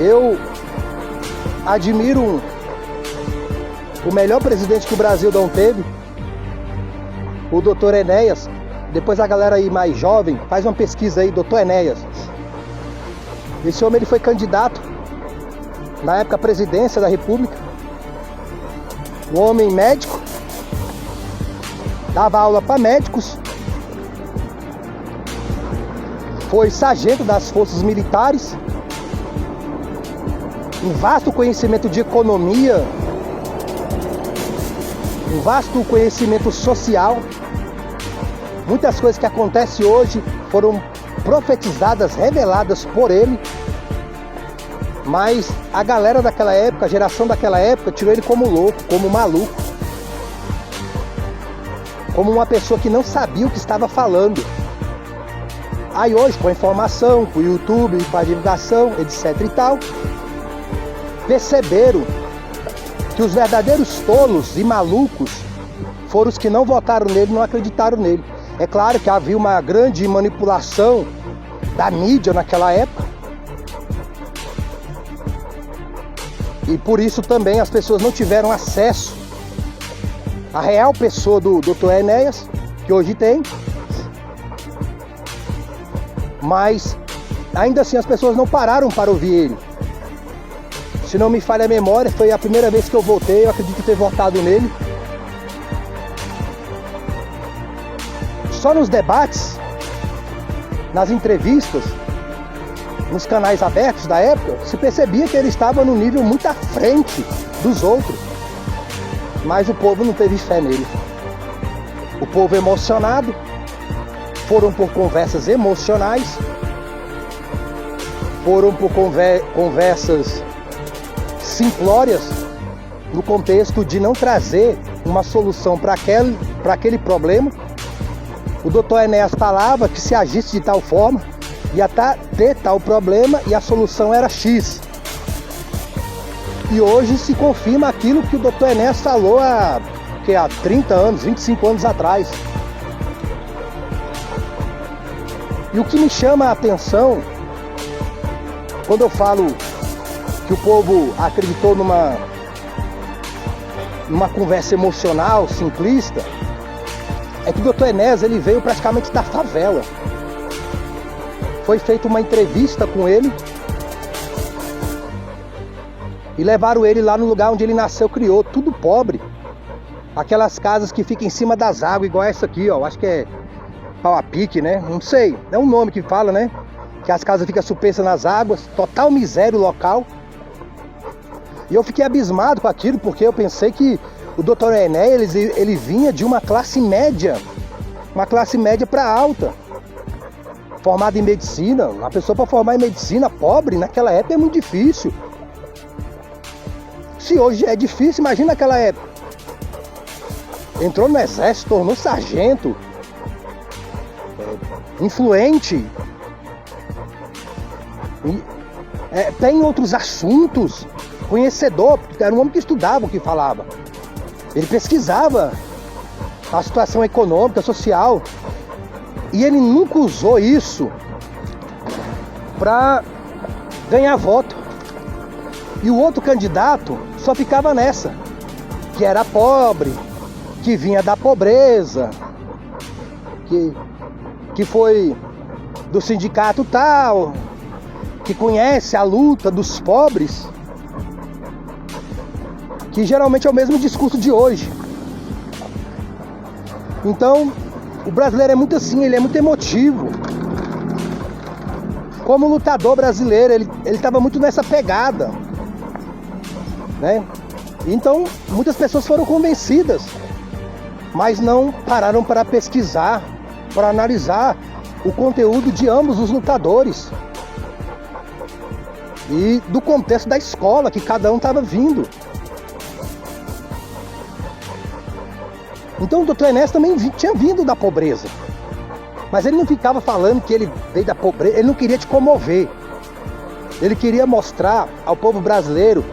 Eu admiro o melhor presidente que o Brasil não teve, o Dr. Enéas. Depois a galera aí mais jovem, faz uma pesquisa aí, Dr. Enéas. Esse homem ele foi candidato na época à presidência da República. Um homem médico, dava aula para médicos, foi sargento das forças militares, um vasto conhecimento de economia, um vasto conhecimento social. Muitas coisas que acontecem hoje foram profetizadas, reveladas por ele, mas a galera daquela época, a geração daquela época, tirou ele como louco, como maluco, como uma pessoa que não sabia o que estava falando. Aí hoje, com a informação, com o YouTube, com a divulgação, etc e tal, perceberam que os verdadeiros tolos e malucos foram os que não votaram nele, não acreditaram nele. É claro que havia uma grande manipulação da mídia naquela época, e por isso também as pessoas não tiveram acesso à real pessoa do Dr. Enéas, que hoje tem. Mas ainda assim as pessoas não pararam para ouvir ele. Se não me falha a memória, foi a primeira vez que eu votei, eu acredito ter votado nele. Só nos debates, nas entrevistas, nos canais abertos da época, se percebia que ele estava num nível muito à frente dos outros. Mas o povo não teve fé nele. O povo emocionado, foram por conversas emocionais, foram por conversas simplórias, no contexto de não trazer uma solução para aquele problema. O Dr. Enéas falava que se agisse de tal forma, ia ter tal problema e a solução era X. E hoje se confirma aquilo que o Dr. Enéas falou há 30 anos, 25 anos atrás. E o que me chama a atenção, quando eu falo que o povo acreditou numa conversa emocional, simplista, é que o Dr. Enéas ele veio praticamente da favela. Foi feita uma entrevista com ele e levaram ele lá no lugar onde ele nasceu, criou, tudo pobre. Aquelas casas que ficam em cima das águas, igual essa aqui, ó, acho que é pau a pique, né? Não sei, é um nome que fala, né? Que as casas ficam suspensas nas águas, total miséria o local. E eu fiquei abismado com aquilo, porque eu pensei que o Dr. Enéas, ele vinha de uma classe média para alta, formado em medicina. Uma pessoa para formar em medicina pobre, naquela época é muito difícil. Se hoje é difícil, imagina naquela época. Entrou no exército, tornou sargento, influente, tem outros assuntos, conhecedor, era um homem que estudava o que falava. Ele pesquisava a situação econômica, social, e ele nunca usou isso para ganhar voto. E o outro candidato só ficava nessa, que era pobre, que vinha da pobreza, que foi do sindicato tal, que conhece a luta dos pobres, que geralmente é o mesmo discurso de hoje. Então, o brasileiro é muito assim, ele é muito emotivo. Como lutador brasileiro, ele estava muito nessa pegada, né? Então, muitas pessoas foram convencidas, mas não pararam para pesquisar, para analisar o conteúdo de ambos os lutadores e do contexto da escola que cada um estava vindo. Então o Dr. Enéas também tinha vindo da pobreza, mas ele não ficava falando que ele veio da pobreza, ele não queria te comover. Ele queria mostrar ao povo brasileiro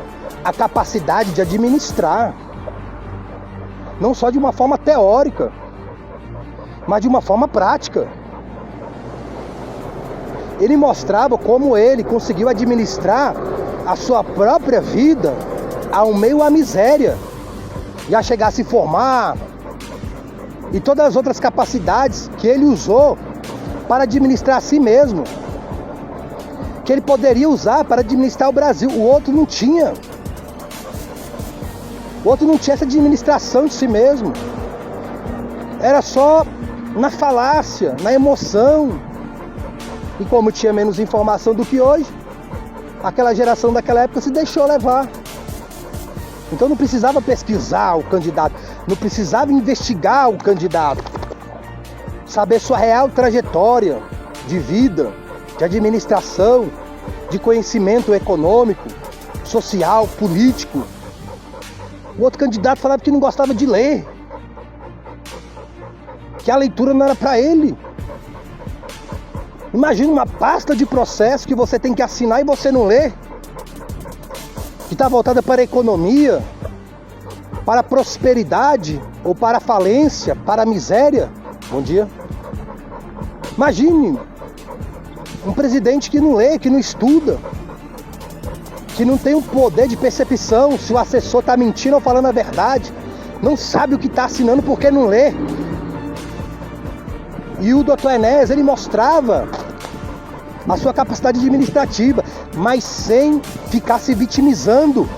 a capacidade de administrar, não só de uma forma teórica, mas de uma forma prática. Ele mostrava como ele conseguiu administrar a sua própria vida ao meio à miséria, e a chegar a se formar, e todas as outras capacidades que ele usou para administrar a si mesmo, que ele poderia usar para administrar o Brasil. O outro não tinha. O outro não tinha essa administração de si mesmo. Era só na falácia, na emoção. E como tinha menos informação do que hoje, aquela geração daquela época se deixou levar. Então não precisava pesquisar o candidato, não precisava investigar o candidato, saber sua real trajetória de vida, de administração, de conhecimento econômico, social, político. O outro candidato falava que não gostava de ler, que a leitura não era para ele. Imagina uma pasta de processo que você tem que assinar e você não lê, que está voltada para a economia, para a prosperidade, ou para a falência, para a miséria. Bom dia. Imagine um presidente que não lê, que não estuda, que não tem o poder de percepção se o assessor está mentindo ou falando a verdade, não sabe o que está assinando porque não lê. E o Dr. Enéas, ele mostrava a sua capacidade administrativa, mas sem ficar se vitimizando.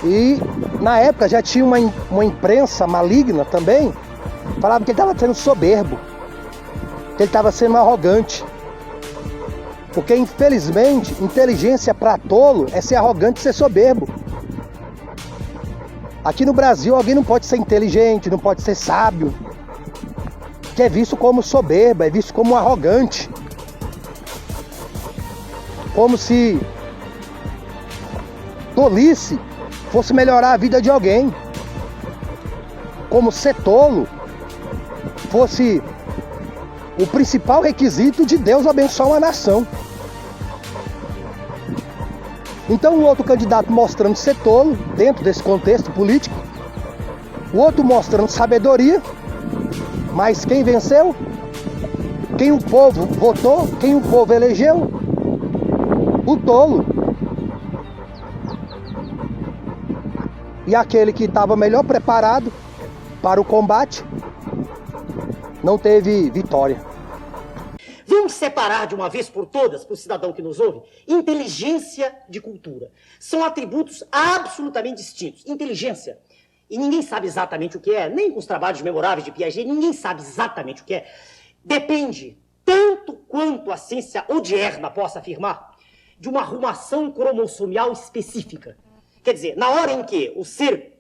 E na época já tinha uma imprensa maligna também, falava que ele estava sendo soberbo, que ele estava sendo arrogante. Porque infelizmente, inteligência para tolo é ser arrogante e ser soberbo. Aqui no Brasil alguém não pode ser inteligente, não pode ser sábio, que é visto como soberbo, é visto como arrogante. Como se tolice fosse melhorar a vida de alguém. Como ser tolo fosse o principal requisito de Deus abençoar uma nação. Então o outro candidato mostrando ser tolo dentro desse contexto político, o outro mostrando sabedoria, mas quem venceu? Quem o povo votou? Quem o povo elegeu? O tolo. E aquele que estava melhor preparado para o combate não teve vitória. Vamos separar de uma vez por todas, para o cidadão que nos ouve, inteligência de cultura. São atributos absolutamente distintos. Inteligência, e ninguém sabe exatamente o que é, nem com os trabalhos memoráveis de Piaget, ninguém sabe exatamente o que é. Depende, tanto quanto a ciência odierna possa afirmar, de uma arrumação cromossomial específica. Quer dizer, na hora em que o ser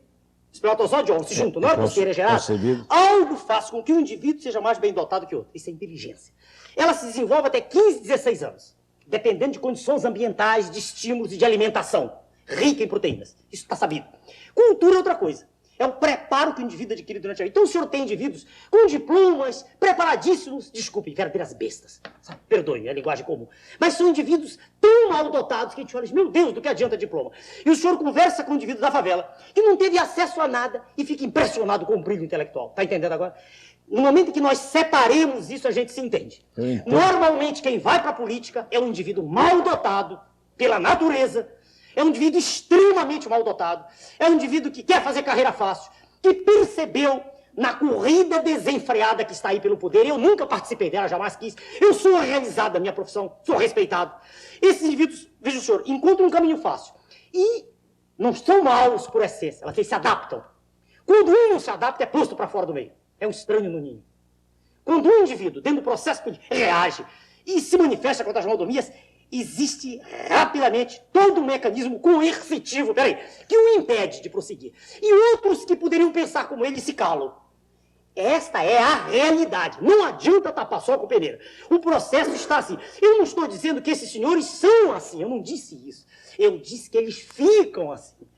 espermatozoide e óvulo se juntam, na hora que o ser é gerado, algo faz com que um indivíduo seja mais bem dotado que o outro. Isso é inteligência. Ela se desenvolve até 15, 16 anos, dependendo de condições ambientais, de estímulos e de alimentação, rica em proteínas. Isso está sabido. Cultura é outra coisa. É o preparo que o indivíduo adquire durante a vida. Então o senhor tem indivíduos com diplomas, preparadíssimos, desculpe, verdadeiras bestas, sabe? Perdoe, é a linguagem comum. Mas são indivíduos tão mal dotados que a gente olha e diz, meu Deus, do que adianta diploma? E o senhor conversa com um indivíduo da favela que não teve acesso a nada e fica impressionado com o brilho intelectual. Tá entendendo agora? No momento em que nós separemos isso, a gente se entende. Normalmente quem vai para a política é um indivíduo mal dotado pela natureza, é um indivíduo extremamente mal dotado, é um indivíduo que quer fazer carreira fácil, que percebeu na corrida desenfreada que está aí pelo poder, eu nunca participei dela, jamais quis, eu sou realizado da minha profissão, sou respeitado. Esses indivíduos, veja o senhor, encontram um caminho fácil e não são maus por essência, eles se adaptam. Quando um não se adapta, é posto para fora do meio, é um estranho no ninho. Quando um indivíduo, dentro do processo, reage e se manifesta contra as maldomias, existe rapidamente todo um mecanismo coercitivo, que o impede de prosseguir. E outros que poderiam pensar como ele se calam. Esta é a realidade. Não adianta tapar só com peneira. O processo está assim. Eu não estou dizendo que esses senhores são assim. Eu não disse isso. Eu disse que eles ficam assim.